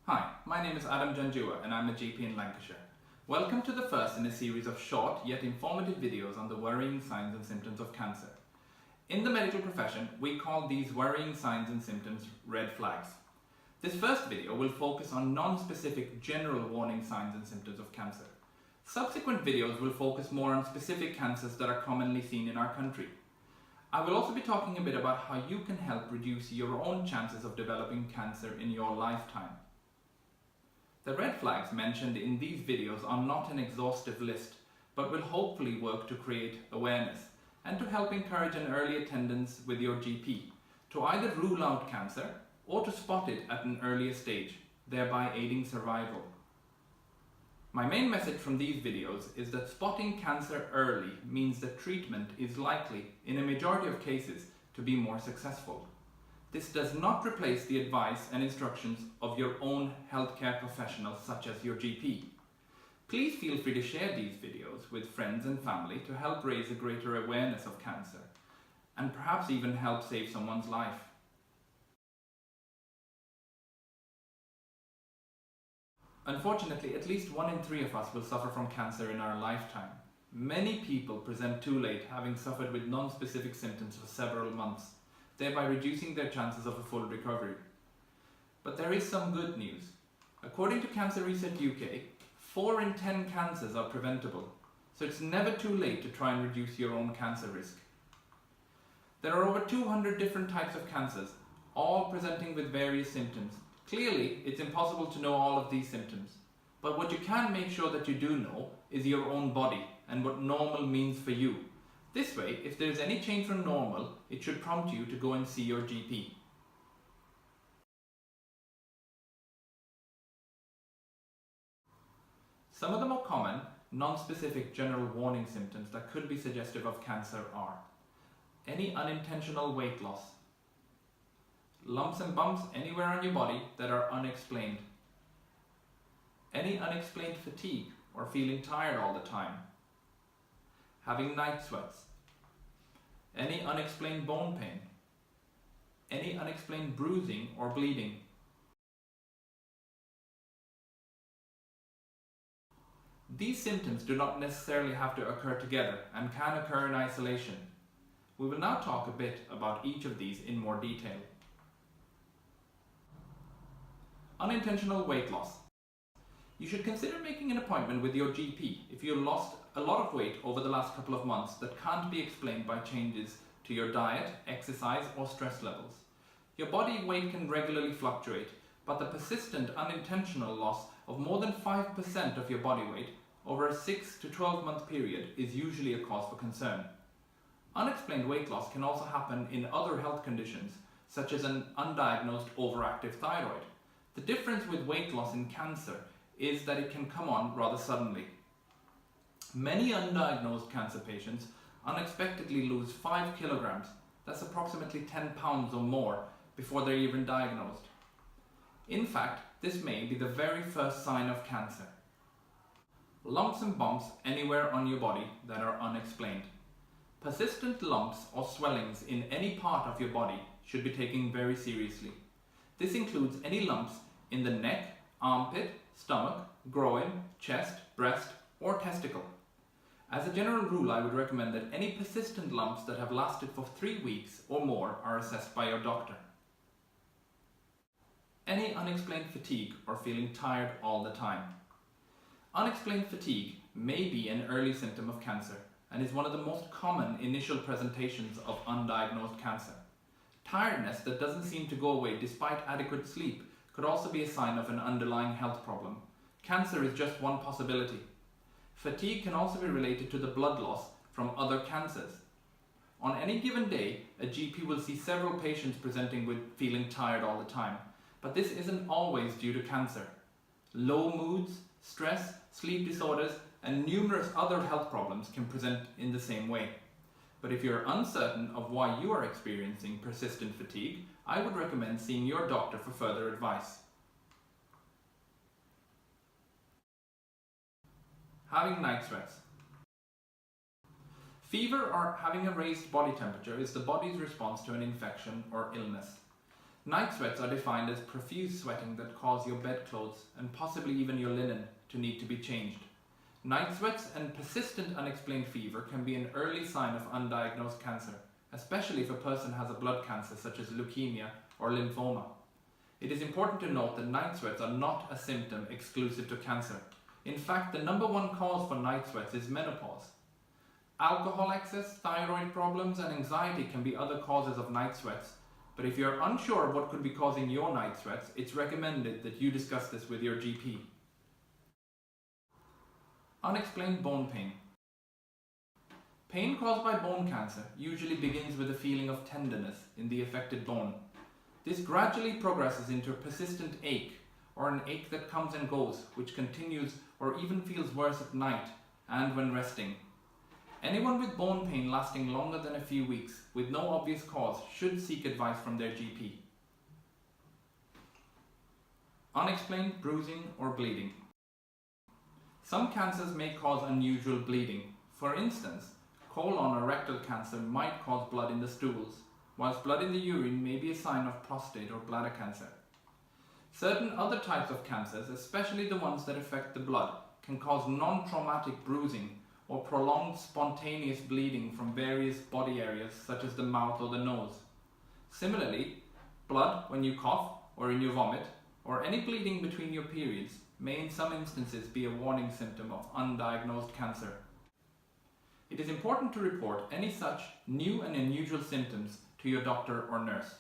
Hi, my name is Janjua and I'm a GP in Lancashire. Welcome to the first in a series of short yet informative videos on the worrying signs and symptoms of cancer. In the medical profession, we call these worrying signs and symptoms red flags. This first video will focus on non-specific general warning signs and symptoms of cancer. Subsequent videos will focus more on specific cancers that are commonly seen in our country. I will also be talking a bit about how you can help reduce your own chances of developing cancer in your lifetime. The red flags mentioned in these videos are not an exhaustive list, but will hopefully work to create awareness and to help encourage an early attendance with your GP to either rule out cancer or to spot it at an earlier stage, thereby aiding survival. My main message from these videos is that spotting cancer early means that treatment is likely, in a majority of cases, to be more successful. This does not replace the advice and instructions of your own healthcare professional such as your GP. Please feel free to share these videos with friends and family to help raise a greater awareness of cancer and perhaps even help save someone's life. Unfortunately, at least 1 in 3 of us will suffer from cancer in our lifetime. Many people present too late, having suffered with non-specific symptoms for several months, thereby reducing their chances of a full recovery. But there is some good news. According to Cancer Research UK, 4 in 10 cancers are preventable, so it's never too late to try and reduce your own cancer risk. There are over 200 different types of cancers, all presenting with various symptoms. Clearly, it's impossible to know all of these symptoms, but what you can make sure that you do know is your own body and what normal means for you. This way, if there is any change from normal, it should prompt you to go and see your GP. Some of the more common, non-specific general warning symptoms that could be suggestive of cancer are any unintentional weight loss, lumps and bumps anywhere on your body that are unexplained, any unexplained fatigue or feeling tired all the time, having night sweats, any unexplained bone pain, any unexplained bruising or bleeding, these symptoms do not necessarily have to occur together and can occur in isolation. We will now talk a bit about each of these in more detail. Unintentional weight loss. You should consider making an appointment with your GP if you lost a lot of weight over the last couple of months that can't be explained by changes to your diet, exercise, or stress levels. Your body weight can regularly fluctuate, but the persistent unintentional loss of more than 5% of your body weight over a 6 to 12 month period is usually a cause for concern. Unexplained weight loss can also happen in other health conditions, such as an undiagnosed overactive thyroid. The difference with weight loss in cancer is that it can come on rather suddenly. Many undiagnosed cancer patients unexpectedly lose 5 kilograms, that's approximately 10 pounds or more, before they're even diagnosed. In fact, this may be the very first sign of cancer. Lumps and bumps anywhere on your body that are unexplained. Persistent lumps or swellings in any part of your body should be taken very seriously. This includes any lumps in the neck, armpit, stomach, groin, chest, breast, or testicle. As a general rule, I would recommend that any persistent lumps that have lasted for 3 weeks or more are assessed by your doctor. Any unexplained fatigue or feeling tired all the time. Unexplained fatigue may be an early symptom of cancer and is one of the most common initial presentations of undiagnosed cancer. Tiredness that doesn't seem to go away despite adequate sleep could also be a sign of an underlying health problem. Cancer is just one possibility. Fatigue can also be related to the blood loss from other cancers. On any given day, a GP will see several patients presenting with feeling tired all the time, but this isn't always due to cancer. Low moods, stress, sleep disorders, and numerous other health problems can present in the same way. But if you're uncertain of why you are experiencing persistent fatigue, I would recommend seeing your doctor for further advice. Having night sweats. Fever or having a raised body temperature is the body's response to an infection or illness. Night sweats are defined as profuse sweating that cause your bedclothes and possibly even your linen to need to be changed. Night sweats and persistent unexplained fever can be an early sign of undiagnosed cancer, especially if a person has a blood cancer such as leukemia or lymphoma. It is important to note that night sweats are not a symptom exclusive to cancer. In fact, the number one cause for night sweats is menopause. Alcohol excess, thyroid problems, and anxiety can be other causes of night sweats, but if you're unsure of what could be causing your night sweats, it's recommended that you discuss this with your GP. Unexplained bone pain. Pain caused by bone cancer usually begins with a feeling of tenderness in the affected bone. This gradually progresses into a persistent ache, or an ache that comes and goes, which continues or even feels worse at night and when resting. Anyone with bone pain lasting longer than a few weeks with no obvious cause should seek advice from their GP. Unexplained bruising or bleeding. Some cancers may cause unusual bleeding. For instance, colon or rectal cancer might cause blood in the stools, whilst blood in the urine may be a sign of prostate or bladder cancer. Certain other types of cancers, especially the ones that affect the blood, can cause non-traumatic bruising or prolonged spontaneous bleeding from various body areas such as the mouth or the nose. Similarly, blood when you cough or in your vomit, or any bleeding between your periods, may in some instances be a warning symptom of undiagnosed cancer. It is important to report any such new and unusual symptoms to your doctor or nurse.